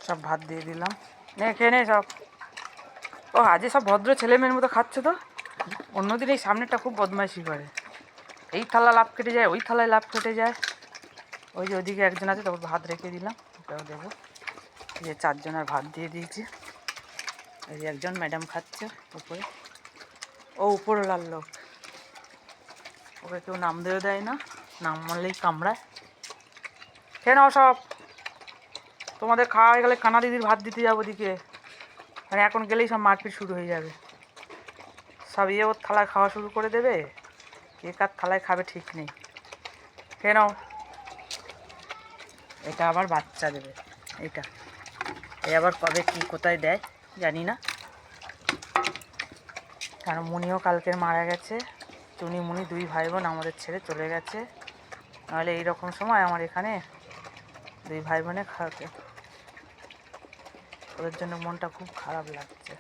সব ভাত দিয়ে দিলাম, নে খেয়ে নে সব। ও আজকে সব ভদ্র ছেলে মেয়ের মতো খাচ্ছে তো। অন্যদিন এই সামনেটা খুব বদমাইশি করে, এই থালা লাভ কেটে যায়, ওই থালায় লাভ কেটে যায়। ওই যে ওইদিকে একজন আছে, তারপর ভাত রেখে দিলাম, ওটাও দেবো। এই যে 4 জনের ভাত দিয়ে দিয়েছি। এই যে একজন ম্যাডাম খাচ্ছে উপরে, ও উপরওয়ালার লোক, ওকে কেউ নাম দিয়েও দেয় না, নাম মারলেই কামড়ায়। খেয়ে নাও সব, তোমাদের খাওয়া হয়ে গেলে কানা দিদির ভাত দিতে যাবো ওদিকে। মানে এখন গেলেই সব মারপিট শুরু হয়ে যাবে, সব ওর থালায় খাওয়া শুরু করে দেবে, কে কার থালায় খাবে ঠিক নেই। খেয়ে নাও। এটা আবার বাচ্চা দেবে, এইটা এই আবার কবে কী কোথায় দেয় জানি না। কারণ মুনিও কালকে মারা গেছে, টুনি মুনি 2 ভাই বোন আমাদের ছেড়ে চলে গেছে। নাহলে এইরকম সময় আমার এখানে 2 ভাই বোনে খাওয়াতে, ওদের জন্য মনটা খুব খারাপ লাগছে।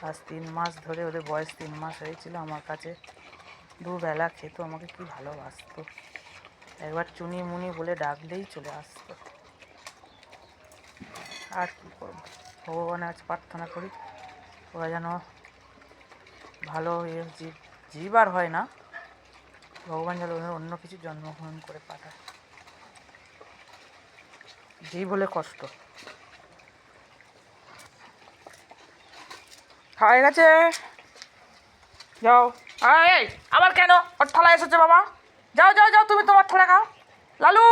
আজ 3 মাস ধরে, ওদের বয়স 3 মাস হয়েছিল, আমার কাছে 2 বেলা খেত, আমাকে কি ভালোবাসতো। একবার চুনি মুনি বলে ডাকলেই চলে আসতো। আর কী করবো, ভগবানের কাছে প্রার্থনা করি ওরা যেন ভালো জীব আর হয় না, ভগবান যেন অন্য কিছু জন্মগ্রহণ করে পাঠায়। জীব হলে কষ্ট। খাওয়া গেছে, যাও। এই আবার কেন ওর থালা এসেছে বাবা, যাও যাও যাও, তুমি তোমার থালা খাও। লালু